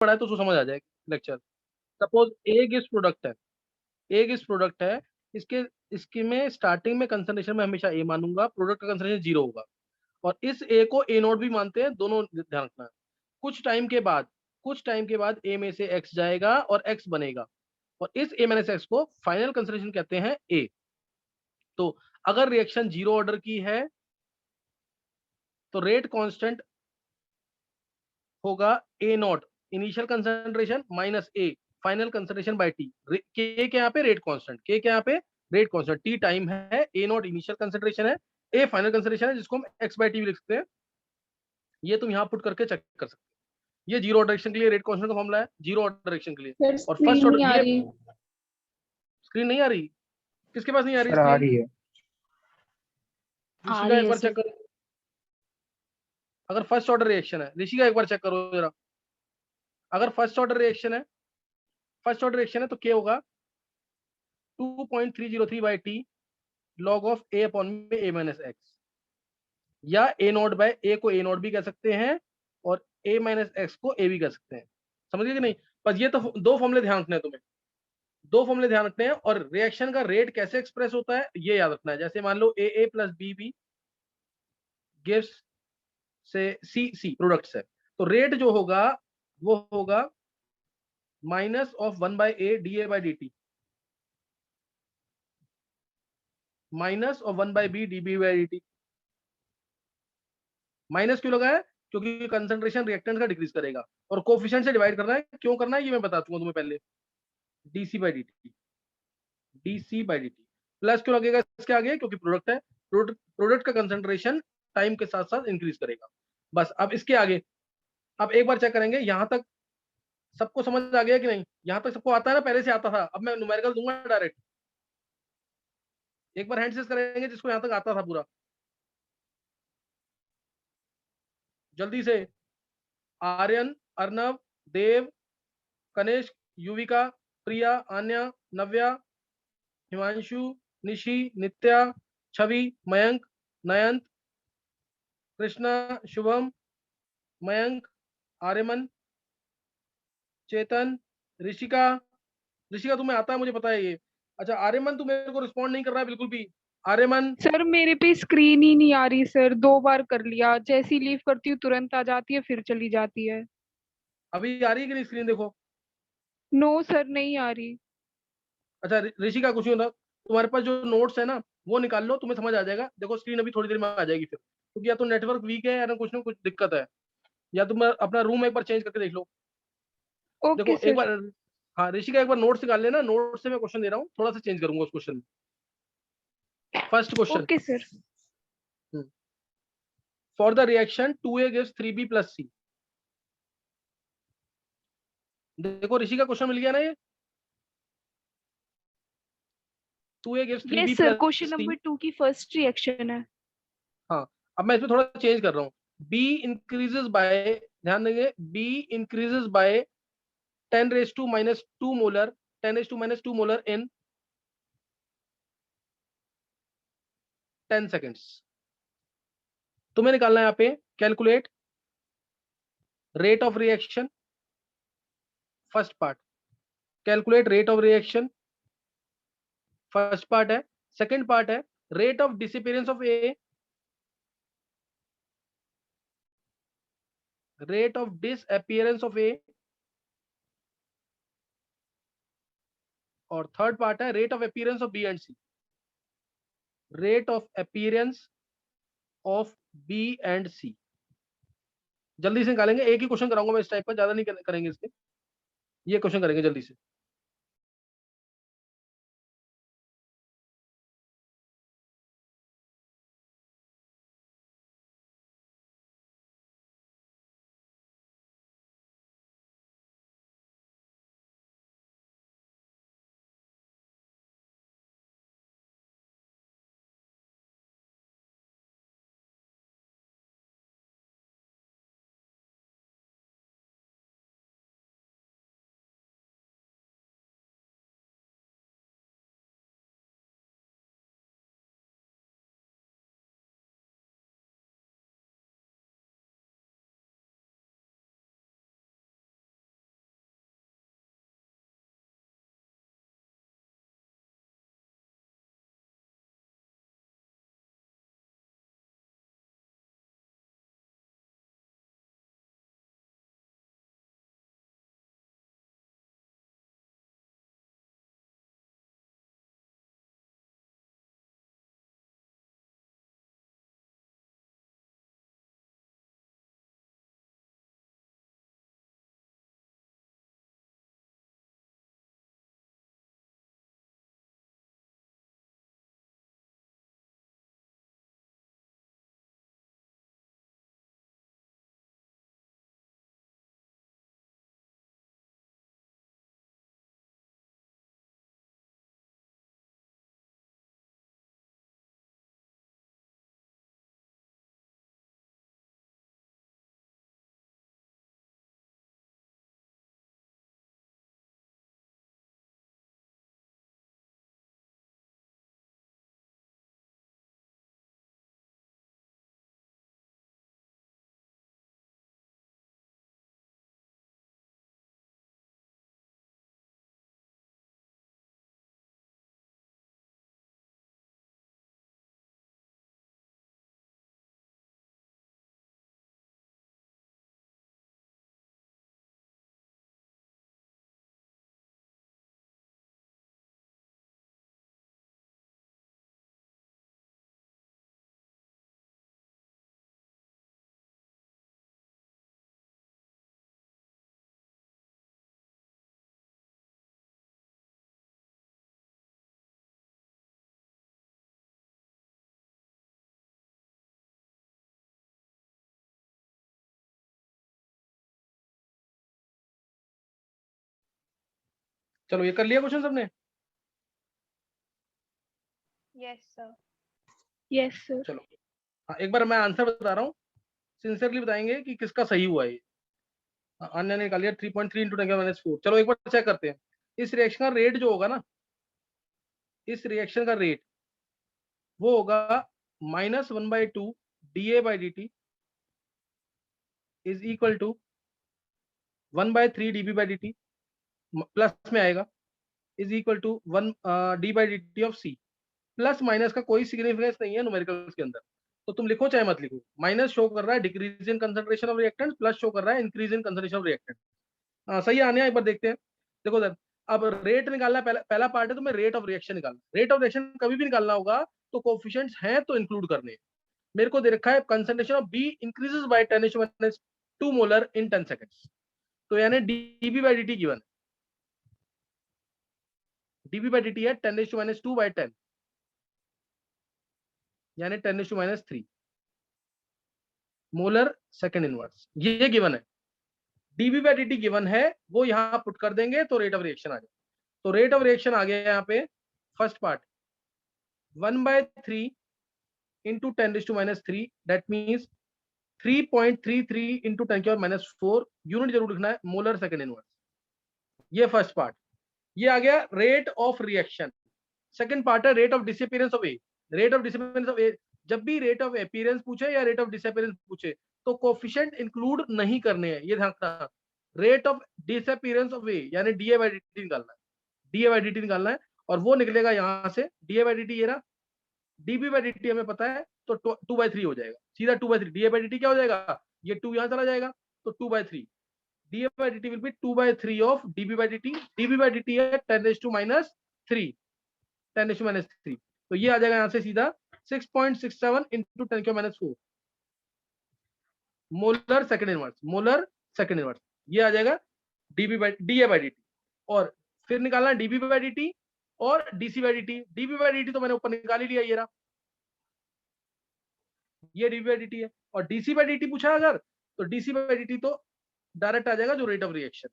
पढ़ा है तो उसको समझ आ जाएगा लेक्चर। सपोज एक इस प्रोडक्ट है, एक इस प्रोडक्ट है, इसके इसके में स्टार्टिंग में कंसंट्रेशन में हमेशा ए मानूंगा, प्रोडक्ट का कंसंट्रेशन 0 होगा, और इस ए को ए नोट भी मानते हैं, दोनों ध्यान रखना है। कुछ टाइम के बाद, कुछ टाइम के बाद ए में से एक्स जाएगा और एक्स बनेगा, और इस ए माइनस एक्स को फाइनल कंसंट्रेशन कहते हैं ए। तो अगर रिएक्शन 0 ऑर्डर की है तो रेट कांस्टेंट होगा A naught initial concentration minus A final concentration by T. के यहाँ पे रेट कांस्टेंट, के यहाँ पे रेट कांस्टेंट, टी टाइम है, ए नॉट इनिशियल कंसंट्रेशन है, ए फाइनल कंसंट्रेशन है, जिसको हम एक्स बाय टी भी लिख सकते हैं। ये तुम यहाँ पुट करके चेक कर सकते हो। ये जीरो ऑर्डर रिएक्शन के लिए रेट कांस्टेंट का फॉर्मूला है, जीरो ऑर्डर रिएक्शन के लिए। सर और फर्स्ट स्क्रीन नहीं ऑर्डर, आ ये रही। स्क्रीन नहीं आ रही? किसके पास नहीं आ रही सर आ स्क्रीन? रही है। आ ऋषिका रही एक है बार सर। चेक करो, अगर फर्स्ट ऑर्डर रिएक्शन है। ऋषिका एक बार चेक करो जरा, अगर फर्स्ट ऑर्डर रिएक्शन है, फर्स्ट ऑर्डर रिएक्शन है तो क्या होगा 2.303 by T log of A upon में ए माइनस एक्स, या ए नॉट बाय ए को ए नॉट भी कह सकते हैं और ए माइनस एक्स को ए भी कह सकते हैं। समझ गए कि नहीं? बस ये तो दो फॉर्मूले ध्यान रखने हैं तुम्हें, दो फॉर्मूले ध्यान रखने हैं। और रिएक्शन का रेट कैसे एक्सप्रेस होता है ये याद रखना है। जैसे मान लो ए प्लस बी बी गिव्स से सी सी प्रोडक्ट्स है, तो रेट जो होगा वो होगा minus of 1/a d A by D t, minus of 1/b d B by D t. Minus क्यों लगा है? क्योंकि कंसंट्रेशन रिएक्टेंट का डिक्रीज करेगा, और कोफिशिएंट से डिवाइड करना है। क्यों करना है ये मैं बता दूंगा तुम्हें पहले। DC by D T, DC by D T. Plus क्यों लगेगा इसके आगे? क्योंकि प्रोडक्ट है, प्रोडक्ट का कंसंट्रेशन टाइम के साथ साथ इंक्रीज करेगा। बस अब इसके आगे, अब एक बार चेक करेंगे यहां तक सबको समझ आ गया कि नहीं? यहां तक सबको आता है ना? पहले से आता था, अब मैं न्यूमेरिकल दूंगा डायरेक्ट। एक बार हैंड सेस करेंगे जिसको यहां तक आता था पूरा, जल्दी से। आर्यन, अर्नव, देव, कनिष्क, युविका, प्रिया, आन्या, नव्या, हिमांशु, निशी, नित्या, छवि, मयंक, नयंत, कृष्णा, शुभम, मयंक, आर्यमन, चेतन, ऋषिका। ऋषिका तुम्हें आता है मुझे पता है ये। अच्छा आर्यमन, तू मेरे को रिस्पॉन्ड नहीं कर रहा है बिल्कुल भी। आर्यमन, सर मेरे पे स्क्रीन ही नहीं आ रही सर, 2 बार कर लिया, जैसी लीव करती हूँ तुरंत आ जाती है फिर चली जाती है। अभी आ रही है कि नहीं स्क्रीन? देखो। नो सर नहीं आ रही। अच्छा ऋषिका, कुछ नहीं होता, तुम्हारे पास जो नोट्स है ना वो निकाल लो, तुम्हें समझ आ जाएगा। देखो स्क्रीन अभी थोड़ी देर में आ जाएगी फिर, क्योंकि या तो नेटवर्क वीक है या ना कुछ दिक्कत है, या तुम अपना रूम एक बार चेंज करके देख लो। ओके देखो एक सर। बार, हाँ ऋषिका एक बार नोट्स निकाल लेना, नोट से मैं क्वेश्चन दे रहा हूँ, थोड़ा सा चेंज करूंगा उस क्वेश्चन में। First question, okay sir. For the reaction 2a gives 3b plus c। देखो ऋषि का क्वेश्चन मिल गया ना ये, 2a gives yes 3b sir, plus question c। Number 2 की फर्स्ट रिएक्शन है। हाँ, अब मैं इसमें थोड़ा चेंज कर रहा हूँ। b इंक्रीजेस बाय, ध्यान देंगे, b increases by 10⁻⁻² molar, 10⁻² molar in 10 seconds. तुम्हें निकालना है यहाँ पे, calculate rate of reaction. First part, calculate rate of reaction, first part है। सेकंड पार्ट है rate of disappearance of A, rate of disappearance of A. और third part है rate of appearance of B and C, rate of appearance of B and C. जल्दी से निकालेंगे, एक ही question कराऊंगा मैं इस टाइप का, ज्यादा नहीं करेंगे इसके, ये क्वेश्चन करेंगे जल्दी से। चलो ये कर लिया क्वेश्चन सबने? Yes sir. Yes sir. चलो हाँ, एक बार मैं आंसर बता रहा हूँ, सिंसियरली बताएंगे कि किसका सही हुआ है। अन्य ने निकाल लिया 3.3 इंटू 10⁻4। चलो एक बार चेक करते हैं। इस रिएक्शन का रेट जो होगा ना, इस रिएक्शन का रेट वो होगा -1/2 dA/dt is equal to 1/3 dB/dt, plus में आएगा, is equal to 1 d/dt of C। Plus minus का कोई सिग्निफिकेंस नहीं है न्यूमेरिकल्स के अंदर, तो तुम लिखो चाहे मत लिखो। माइनस शो कर रहा है decrease in concentration of reactant, plus show कर रहा है increase in concentration of reactant. सही आने एक बार देखते हैं। देखो सर, अब रेट निकालना, पहला पार्ट है तुम्हें रेट ऑफ रिएक्शन निकालना। रेट ऑफ रिएक्शन कभी भी निकालना होगा तो कोफिशिएंट्स हैं तो इंक्लूड करने हैं। मेरे को दे रखा है concentration of b increases by 10⁻2 molar in 10 seconds, तो यानी dB/dt गिवन है। dB/dt है 10⁻2/10, यानी 10⁻³ मोलर सेकंड इनवर्स, ये गिवन है। dB/dt गिवन है, वो यहां पुट कर देंगे तो रेट ऑफ रिएक्शन आ जाए। तो रेट ऑफ रिएक्शन आ गया यहाँ पे, first part 1/3 into 10⁻³ that means 3.33 into 10⁻⁴ unit जरूर लिखना है, मोलर सेकंड इनवर्स। ये फर्स्ट पार्ट, ये आ गया rate of reaction. Second part है rate of disappearance of A. Rate of disappearance of A, जब भी रेट ऑफ अपीयरेंस पूछे या रेट ऑफ डिसअपीयरेंस पूछे तो कोफिशिएंट इंक्लूड नहीं करने हैं, ये ध्यान रखना। रेट ऑफ डिसअपीयरेंस ऑफ ए यानी dA/dt निकालना है, dA/dt निकालना है, और वो निकलेगा यहां से dA/dt, ये रहा। dB/dt हमें पता है तो 2/3 हो जाएगा, सीधा 2/3। dA/dt क्या हो जाएगा, ये 2 यहां चला जाएगा तो 2/3। dA/dt will be 2/3 of dB/dt। dB/dt है 10⁻³ 10⁻³ तो ये आ जाएगा यहां से सीधा 6.67 into 10⁻⁴ molar second inverse, molar second inverse, ये आ जाएगा dA/dt। और फिर निकालना dB/dt और dC/dt। dB/dt तो मैंने ऊपर निकाल ही लिया, ये रहा, ये dB/dt है। और dC/dt पूछा अगर, तो dC/dt तो डायरेक्ट आ जाएगा जो rate of reaction,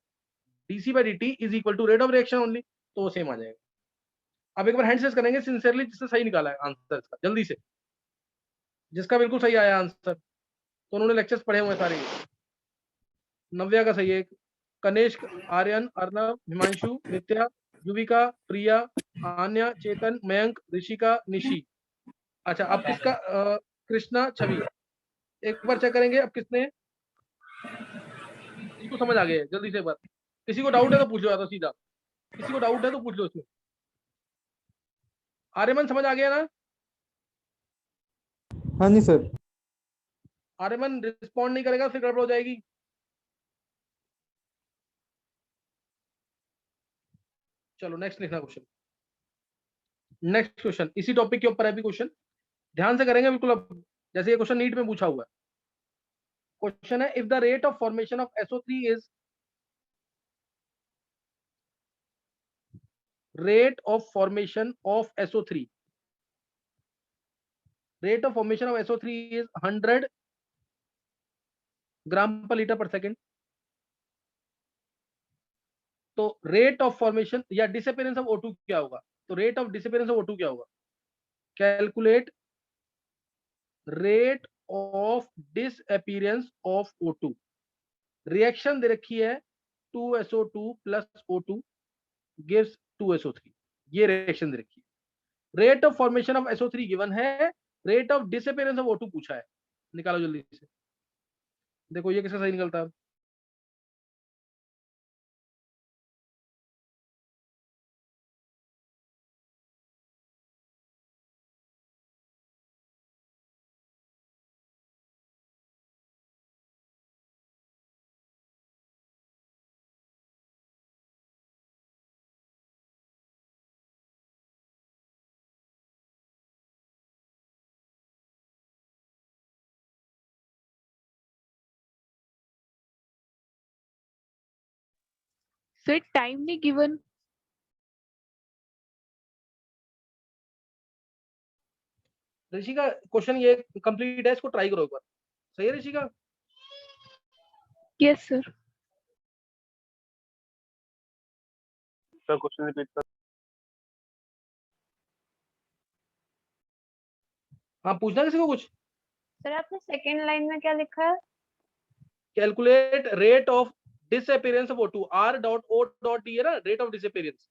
dC/dt is equal to rate of reaction only, तो वो सेम आ जाएगा। अब एक बार हैंड सेस करेंगे सिंसियरली जिसने सही निकाला है आंसर इसका, जल्दी से, जिसका बिल्कुल सही आया आंसर, तो उन्होंने लेक्चर्स पढ़े हुए सारे। नव्या का सही है, कनिष्क, आर्यन, अर्नव, हिमांशु, नित्या, युविका, प्रिया, आन्या, चेतन, मयंक, ऋषिका, निशी। अच्छा अब किसका कृष्णा, छवि। एक बार चेक करेंगे अब किसने, किसको समझ आ गया है जल्दी से एक बार। किसी को डाउट है तो पूछ लो, तो सीधा किसी को डाउट है तो पूछ लो इसमें। आर्यमन समझ आ गया ना? हाँ जी सर। आर्यमन रिस्पॉन्ड नहीं करेगा फिर गड़बड़ हो जाएगी। चलो नेक्स्ट लिखना क्वेश्चन। नेक्स्ट क्वेश्चन इसी टॉपिक के ऊपर है भी क्वेश्चन, ध्यान से करेंगे बिल्कुल। अब जैसे ये क्वेश्चन नीट में पूछा हुआ है, क्वेश्चन है if the rate of formation of SO3 is, rate of formation of SO3, rate of formation of SO3 is 100 ग्राम पर लीटर पर सेकेंड। तो रेट ऑफ फॉर्मेशन या डिसअपीयरेंस ऑफ O2 क्या होगा, तो rate of disappearance of O2 क्या होगा, calculate rate of disappearance of O2। Reaction दे रखी है 2SO2 plus O2 gives 2SO3, ये रिएक्शन दे रखी है। Rate of formation of SO3 given है, rate of disappearance of O2 पूछा है, निकालो जल्दी से। देखो ये किसका सही निकलता है। सर टाइम नहीं गिवन। ऋषिका क्वेश्चन ये कंप्लीट है, इसको ट्राई करो एक बार। सही है Rishika? Yes sir. Sir question repeat कर। हाँ, पूछना किसी को कुछ? सर आपने सेकेंड लाइन में क्या लिखा है? Calculate rate of disappearance of O2, R dot O dot T है ना, rate of disappearance.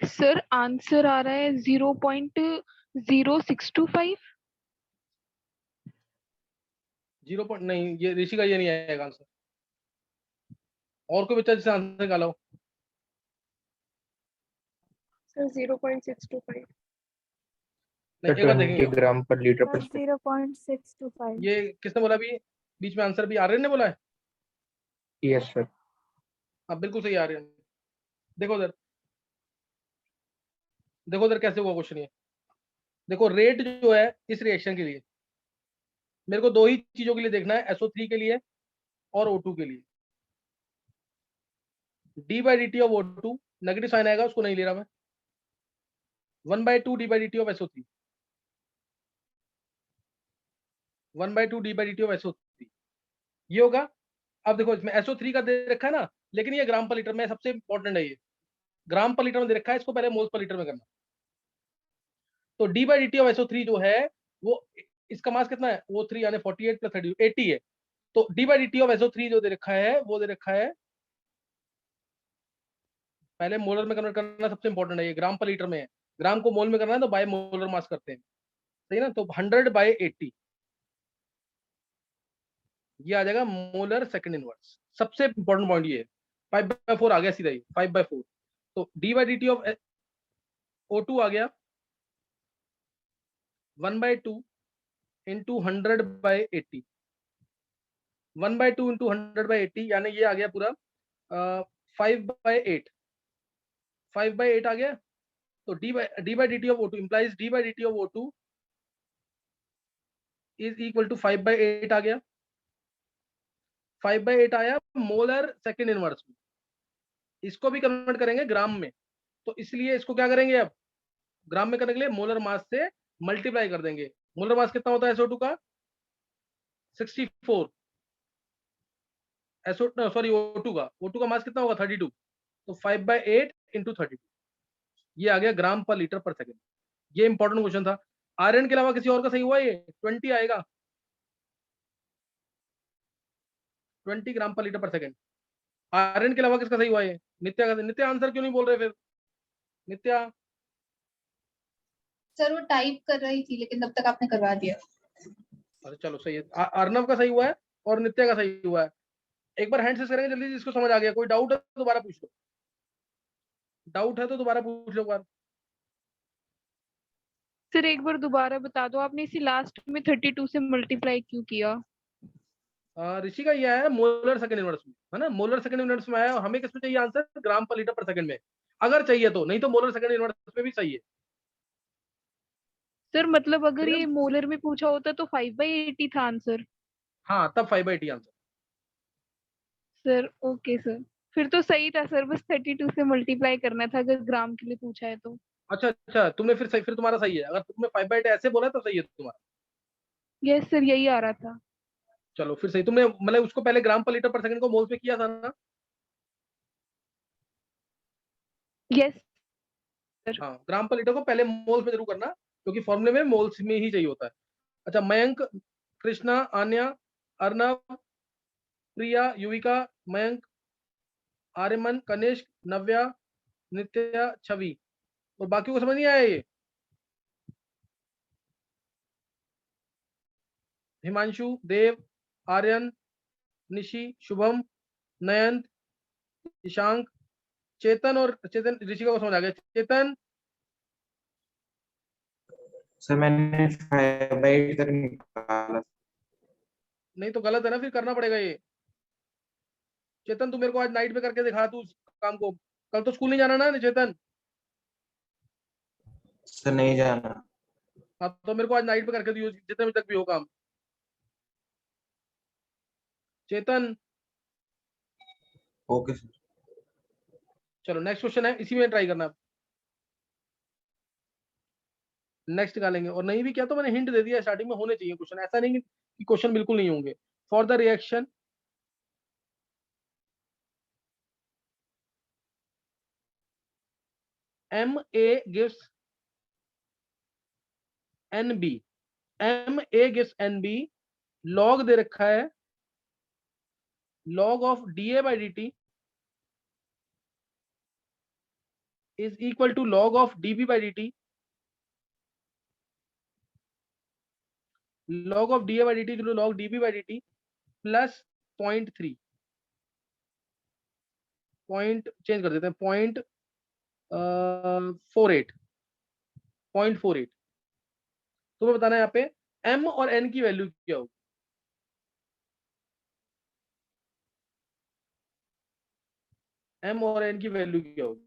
Sir answer आ रहा है 0.0625। 0 नहीं, ये ऋषि का ये नहीं आएगा आंसर। और कोई बच्चा जिससे आंसर निकाला हो? सर 0.625। नहीं, एक बार देखेंगे। ग्राम पर लीटर पर 0.625। ये किसने बोला अभी बीच में आंसर? भी आर्यन ने बोला है। Yes sir. हाँ, बिल्कुल सही आर्यन। देखो उधर, देखो उधर कैसे हुआ क्वेश्चन ये। देखो रेट जो है इस रिएक्शन के लिए, मेरे को दो ही चीजों के लिए देखना है, SO3 के लिए और O2 के लिए। D by D t of O2, negative sign आएगा, उसको नहीं ले रहा मैं। 1/2 d by D t of SO3, 1/2 d by D t of SO3 ये होगा। अब देखो इसमें SO3 का दे रखा है ना, लेकिन ये ग्राम पर लीटर में, सबसे इंपॉर्टेंट है ये, ग्राम पर लीटर में दे रखा है, इसको पहले मोल्स पर लीटर में करना। तो d by D t of SO3 जो है वो, इसका मास कितना है? O3 यानी 48 प्लस 30 80 है। तो d by D t of SO3 जो दे रखा है वो दे रखा है, पहले मोलर में कन्वर्ट करना सबसे इंपॉर्टेंट है, ये ग्राम पर लीटर में है। ग्राम को मोल में करना है तो बाय मोलर मास करते हैं, सही ना। तो 100/80 ये आ जाएगा मोलर सेकंड इनवर्स। सबसे इंपॉर्टेंट पॉइंट ये है। 5/4 आ गया सीधा ही, 5/4। तो d by D t of O2 आ गया 1/2 इंटू 100/80, 1/2 इंटू 100/80 यानी ये आ गया पूरा 5/8, 5/8 आ गया। तो d by D t of O2 implies d by D t of O2 is equal to 5/8 आ गया। 5/8 आया मोलर सेकंड इनवर्स में। इसको भी कन्वर्ट करेंगे ग्राम में, तो इसलिए इसको क्या करेंगे, अब ग्राम में करने के लिए मोलर मास से मल्टीप्लाई कर देंगे। मोलर मास कितना होता है SO2 का? 64। सॉरी O2 का मास कितना होगा? 32। तो 5/8 इंटू 32 ये आ गया ग्राम पर लीटर पर सेकंड। ये इंपॉर्टेंट क्वेश्चन था। आयरन के अलावा किसी और का सही हुआ? ये 20 आएगा, 20 ग्राम पर लीटर पर सेकंड। आयरन के अलावा किसका सही हुआ? ये नित्या का। नित्या आंसर क्यों नहीं बोल रहे फिर? नित्या सर वो टाइप कर रही थी लेकिन तब तक आपने करवा दिया। अरे चलो सही है। अर्नव का सही हुआ है और नित्या का सही हुआ है। एक बार हैंड से करेंगे जल्दी, जिसको समझ आ गया। कोई डाउट है तो दोबारा पूछ लो, डाउट है तो दोबारा पूछ लो एक बार। सर एक बार दोबारा बता दो, आपने इसी लास्ट में 32 से मल्टीप्लाई क्यों किया? ऋषि का ये है मोलर सेकंड इनवर्स में, है ना। मोलर सेकंड इनवर्स में आया, हमें किसमें चाहिए आंसर? ग्राम पर लीटर पर सेकंड में, अगर चाहिए तो। नहीं तो मोलर सेकंड इनवर्स में भी सही है। सर मतलब अगर ठीक है? ये मोलर में पूछा होता तो 5/80 था आंसर। हाँ, तब 5/80 आंसर। सर ओके सर, फिर तो सही था सर, बस 32 से मल्टीप्लाई करना था अगर ग्राम के लिए पूछा है तो। अच्छा अच्छा, तुमने फिर सही, फिर तुम्हारा सही है। अगर तुमने 5/8 ऐसे बोला तो सही है तुम्हारा। यस सर, यही आ रहा था। चलो फिर सही। तुमने मतलब उसको पहले ग्राम पर लीटर पर सेकंड को मोल्स में किया था ना? यस। हाँ, ग्राम पर लीटर को पहले मोल्स में जरूर करना, क्योंकि फॉर्मूले में मोल्स में ही चाहिए होता है। अच्छा, मयंक, कृष्णा, आन्या, अर्नव, प्रिया, युविका, मयंक, आर्यमन, कनिष्क, नव्या, नित्या, छवि, और बाकी को समझ नहीं आया ये? हिमांशु, देव, आर्यन, निशि, शुभम, नयन, ईशांक, चेतन, और चेतन ऋषिका को समझ आ गया। चेतन, सर मैंने 5/8 तक निकाला। नहीं तो गलत है ना, फिर करना पड़ेगा ये। चेतन तू मेरे को आज नाइट में करके दिखा तू उस काम को। कल तो स्कूल नहीं जाना ना चेतन? सर नहीं जाना। हाँ, तो मेरे को आज नाइट में करके दियो, जितने बजे तक भी हो काम। चेतन, ओके सर। चलो नेक्स्ट क्वेश्चन है, इसी में ट्राई करना। नेक्स्ट निकालेंगे, और नहीं भी क्या तो मैंने हिंट दे दिया स्टार्टिंग में, होने चाहिए क्वेश्चन, ऐसा नहीं कि क्वेश्चन बिल्कुल नहीं होंगे। For the reaction MA gives NB, MA gives NB, log दे रखा है, log of DA by DT is equal to log of DB by DT, log of DA by DT is equal to log DB by DT plus 0.3, point change कर देते हैं, 0.48, 0.48। तुम्हें बताना है यहाँ पे M और N की वैल्यू क्या होगी। M और N की वैल्यू क्या होगी?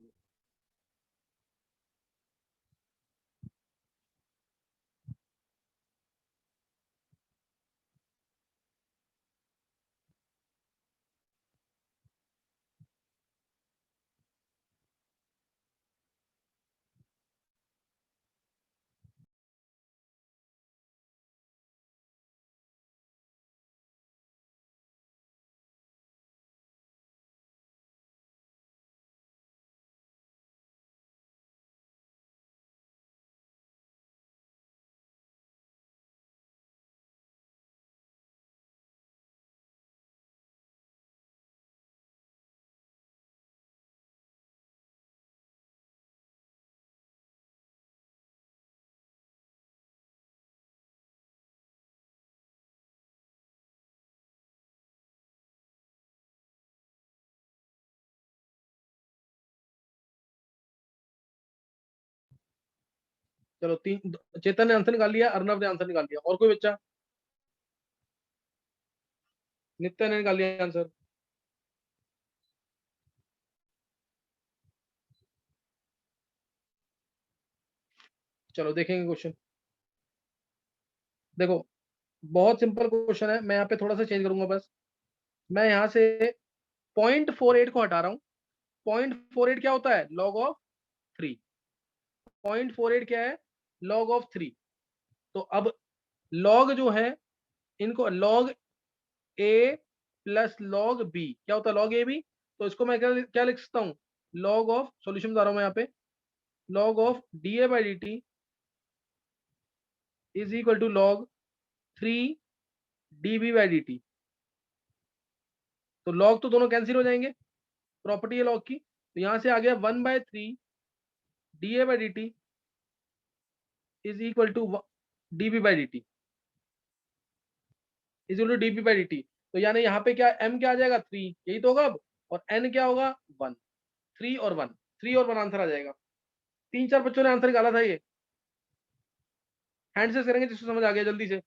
चलो तीन, चेतन ने आंसर निकाल लिया, अर्नव ने आंसर निकाल लिया, और कोई बच्चा? नित्या ने निकाल लिया आंसर। चलो देखेंगे क्वेश्चन। देखो बहुत सिंपल क्वेश्चन है, मैं यहाँ पे थोड़ा सा चेंज करूंगा बस। मैं यहाँ से 0.48 को हटा रहा हूँ। 0.48 क्या होता है? Log of 3। 0.48 क्या है? Log of 3। तो अब लॉग जो है, इनको log a plus log b क्या होता है? Log a b. तो इसको मैं क्या लिख सकता हूँ? लॉग ऑफ, सोल्यूशन बता रहा हूँ मैं यहाँ पे, log of d A by D t is equal to log 3 d B by D t. तो लॉग तो दोनों कैंसिल हो जाएंगे, प्रॉपर्टी है लॉग की। तो यहां से आ गया 1/3 d A by D t is equal to d B by D t, is equal to d B by D t. तो यानी यहाँ पे क्या, m क्या आ जाएगा? 3, यही तो होगा अब। और n क्या होगा? 1। 3 और 1, 3 और 1 आंसर आ जाएगा। 3-4 बच्चों ने आंसर निकाला था ये। हैंड से करेंगे जिसको समझ आ गया जल्दी से।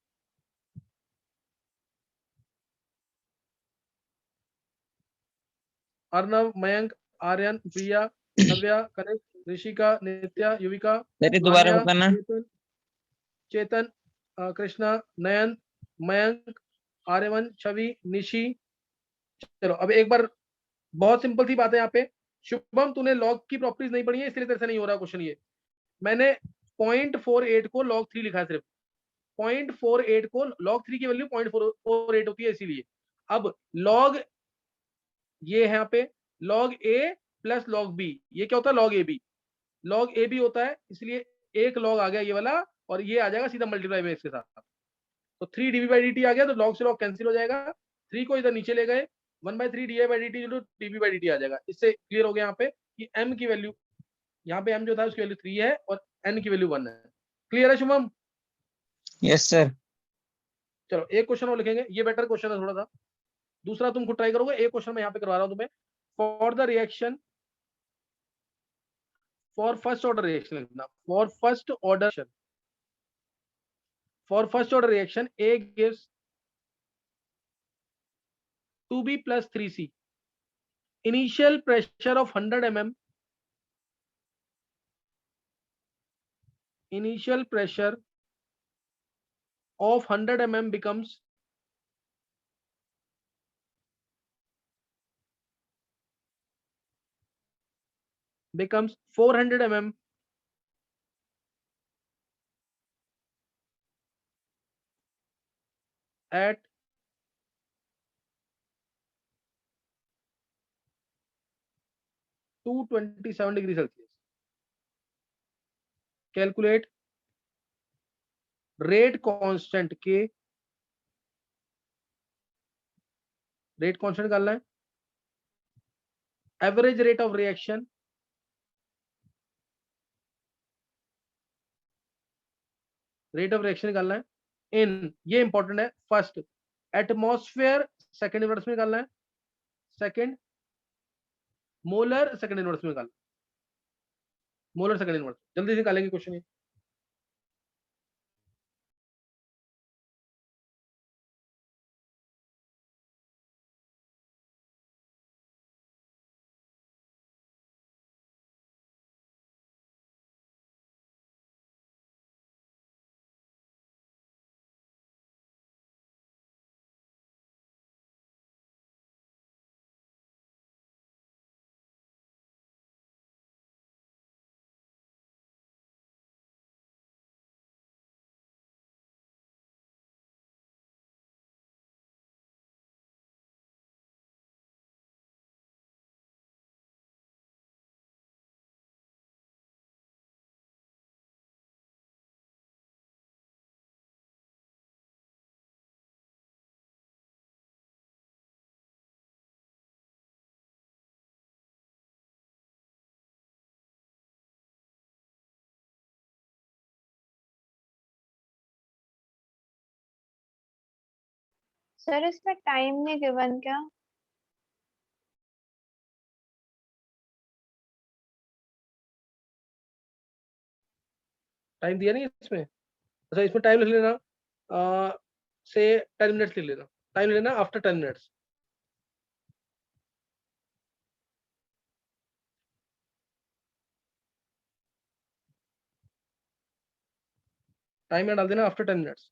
अर्नव, मयंक, आर्यन, प्रिया, नव्या, कनिष्क, ऋषिका, नित्या, युविका, सर ये दोबारा आन्या, बताना। चेतन। चेतन, कृष्णा, नयन, मयंक, आर्यमन, छवि, निशी। चलो अब एक बार बहुत सिंपल सी बात है यहाँ पे। शुभम तूने लॉग की प्रॉपर्टीज नहीं पढ़ी है इसलिए तेरे से नहीं हो रहा क्वेश्चन ये। मैंने 0.48 को log 3 लिखा है सिर्फ। 0.48 को log 3 की वैल्यू 0.48 होती है इसीलिए। अब log ये है यहाँ पे log a plus log b, ये क्या होता है log ab। log ab होता है इसलिए एक log आ गया ये वाला, और ये आ जाएगा सीधा मल्टीप्लाई में इसके साथ। तो 3 dv बाई dt आ गया, तो log से log कैंसिल हो जाएगा। 3 को इधर नीचे ले गए, 1/3 di by dt dv by dt आ जाएगा। इससे क्लियर हो गया यहाँ पे कि m की वैल्यू, यहाँ पे m जो था उसकी वैल्यू 3 है और n की वैल्यू 1 है। क्लियर है शुभम? Yes sir. चलो एक क्वेश्चन और लिखेंगे, ये बेटर क्वेश्चन है थोड़ा सा। दूसरा तुम खुद ट्राई करोगे, एक क्वेश्चन मैं यहाँ पे करवा रहा हूँ तुम्हें। For the reaction, for first order reaction लिखना, for first order, for first order reaction A gives 2B plus 3C. Initial pressure of 100 mm, initial pressure of 100 mm becomes 400 mm at 227 degree Celsius. Calculate rate constant K, rate constant निकालना है, average rate of reaction, rate of reaction निकालना है in, ये important है, first atmosphere second inverse में निकालना है, second molar second inverse में निकालना, मोलर सेकंड इनवर्स। जल्दी से निकालेंगे क्वेश्चन ये। सर इसमें टाइम नहीं गिवन क्या? टाइम दिया नहीं इसमें? अच्छा इसमें टाइम लिख लेना, से 10 मिनट्स लिख लेना, टाइम लेना आफ्टर 10 मिनट्स। टाइम में डाल देना आफ्टर 10 मिनट्स।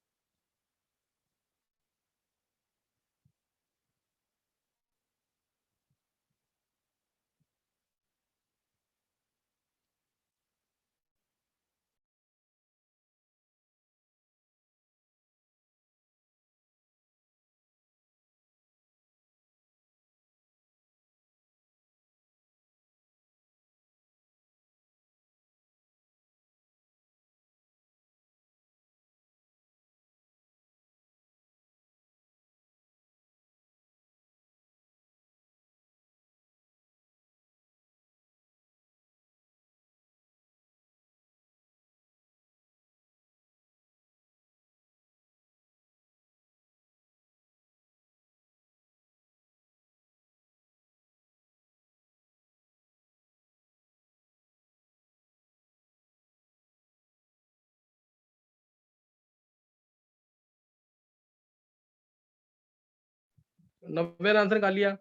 नब्बे आंसर निकाल लिया,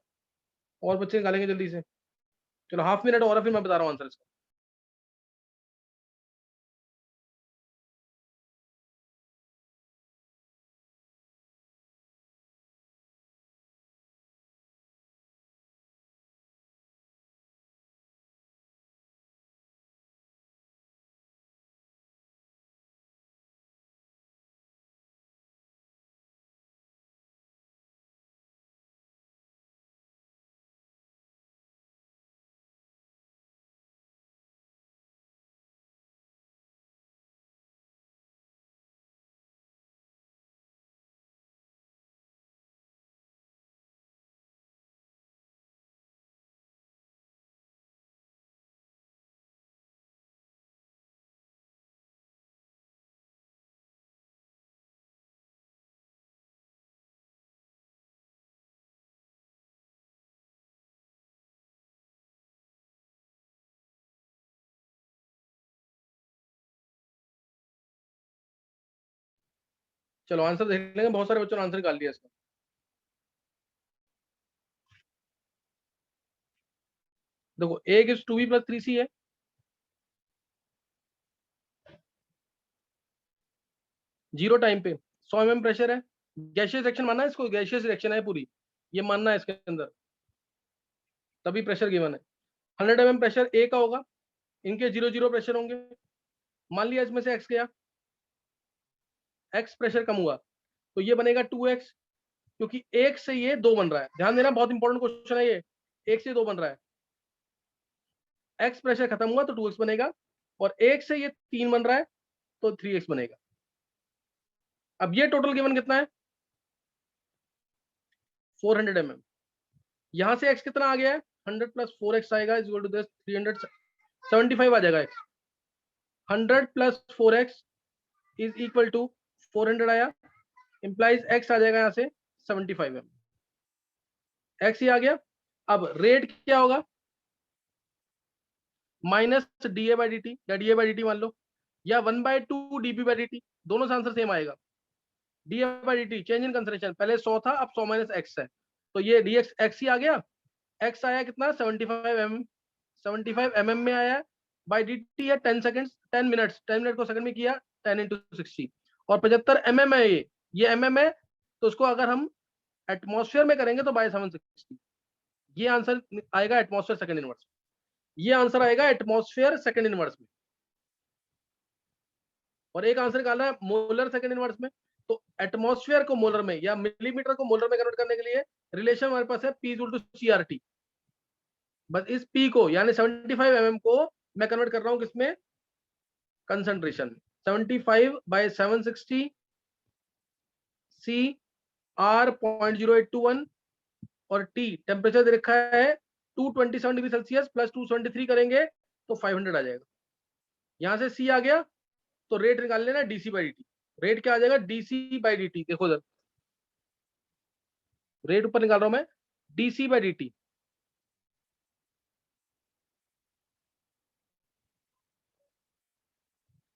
और बच्चे निकालेंगे जल्दी से। चलो हाफ मिनट और है, फिर मैं बता रहा हूँ आंसर इसका। चलो आंसर देख लेंगे, बहुत सारे बच्चों ने आंसर निकाल लिया इसका। देखो A gives 2B plus 3C है, 0 टाइम पे 100 mm प्रेशर है, गैशियस रिएक्शन मानना है इसको, गैशियस रिएक्शन है पूरी, ये मानना है इसके अंदर, तभी प्रेशर गिवन है। 100 mm प्रेशर A का होगा, इनके 0 प्रेशर होंगे। मान लिया इसमें से x गया, x प्रेशर कम हुआ तो ये बनेगा 2x, क्योंकि 1 से ये 2 बन रहा है। ध्यान देना, बहुत इंपॉर्टेंट क्वेश्चन है ये, 1 से 2 बन रहा है। x प्रेशर खत्म हुआ तो 2x बनेगा, और 1 से ये 3 बन रहा है तो 3x बनेगा। अब ये टोटल गिवन कितना है, 400 mm। यहां से x कितना आ गया है, 100 प्लस 4x आएगा इज इक्वल टू दिस 375 आ जाएगा x। 100 plus 4x is equal to 400 आया, इंप्लाइज x आ जाएगा यहां से 75 mm। x ही आ गया। अब रेट क्या होगा, minus D A by D T, या D A by D T मान लो, या 1/2 D B by D T, दोनों से आंसर सेम आएगा। D A by D T change in concentration, पहले 100 था, अब 100 माइनस एक्स है, तो ये डी एक्स एक्स ही आ गया। एक्स आया कितना, 75 mm, 75 mm में आया, बाई डी टी है 10 सेकंड्स, 10 मिनट्स, 10 मिनट को सेकंड में किया, 10 × 60, और 75 mm है ये mm है, तो उसको अगर हम एटमॉस्फेयर में करेंगे तो बाय 760, ये आंसर आएगा एटमॉस्फेयर सेकंड इनवर्स, ये आंसर आएगा एटमॉस्फेयर सेकंड इनवर्स में। और एक आंसर निकालना है मोलर सेकंड इनवर्स में, तो एटमॉस्फेयर को मोलर में या मिलीमीटर को मोलर में कन्वर्ट करने के लिए रिलेशन हमारे पास है P = CRT। बस इस P को यानी 75 mm को मैं कन्वर्ट कर रहा हूं किसमें, कंसंट्रेशन। 75/760 C R 0.0821 और T टेम्परेचर दे रखा है 227 डिग्री सेल्सियस प्लस 273 करेंगे तो 500 आ जाएगा। यहां से C आ गया तो रेट निकाल लेना डीसी बाई डी। रेट क्या आ जाएगा, डीसी बाई डी टी। देखो इधर रेट ऊपर निकाल रहा हूं मैं, DC by D T.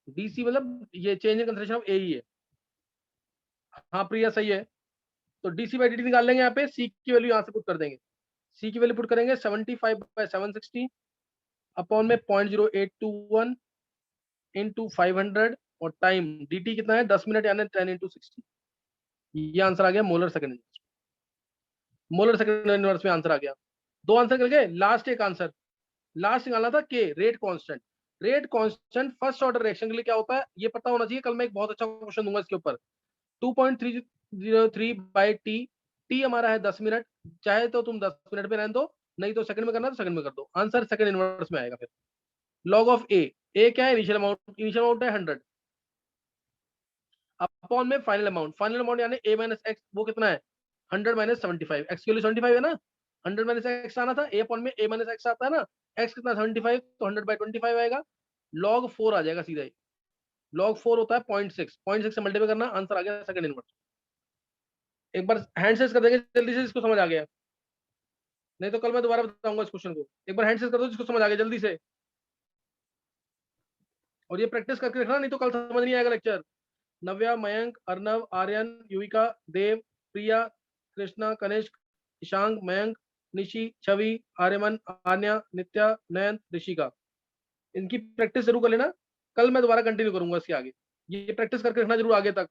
DC मतलब ये चेंज इन कंसंट्रेशन ऑफ ए ही है। हाँ प्रिया सही है, तो डीसी बाई डी टी निकाल लेंगे, यहाँ पे सी की वैल्यू यहाँ से पुट कर देंगे। सी की वैल्यू पुट करेंगे 75/760 अपॉन में 0.0821 इंटू 500 और टाइम dt कितना है 10 मिनट यानी 10 × 60। ये आंसर आ गया molar second inverse. Molar second inverse में आंसर आ गया। दो आंसर कर गए, लास्ट एक आंसर, लास्ट निकालना था के rate constant. Rate constant first order reaction के लिए क्या होता है ये पता होना चाहिए। कल मैं एक बहुत अच्छा क्वेश्चन दूंगा इसके ऊपर। 2.303/t, t हमारा है 10 मिनट, चाहे तो तुम 10 मिनट में रहने दो, नहीं तो सेकंड में करना तो सेकंड में कर दो। आंसर सेकंड इनवर्स में आएगा। फिर log ऑफ a क्या है, इनिशियल अमाउंट है 100 अपॉन में फाइनल अमाउंट यानी a - x, वो कितना है 100 - 75, x के लिए 75 है ना, 100 - x आना था, a अपॉन में a - x आता है ना, x कितना 75 तो 100/25 आएगा, log 4 आ जाएगा सीधा ही। log 4 होता है 0.6 से मल्टीप्लाई करना, आंसर आ गया सेकंड इनवर्स। एक बार हैंड सेट कर देंगे जल्दी से, इसको समझ आ गया, नहीं तो कल मैं दोबारा बताऊंगा इस क्वेश्चन को। एक बार हैंड सेट कर दो जिसको समझ आ गया जल्दी से, और ये प्रैक्टिस करके रखना, नहीं तो कल समझ नहीं आएगा लेक्चर। नव्या, मयंक, अर्नव, आर्यन, युविका, देव, प्रिया, कृष्णा, कनिष्क, ईशांक, मयंक, निशी, छवि, आर्यमन, आन्या, नित्या, नयन, ऋषिका, इनकी प्रैक्टिस जरूर कर लेना। कल मैं दोबारा कंटिन्यू करूंगा इसके आगे, ये प्रैक्टिस करके रखना जरूर आगे तक।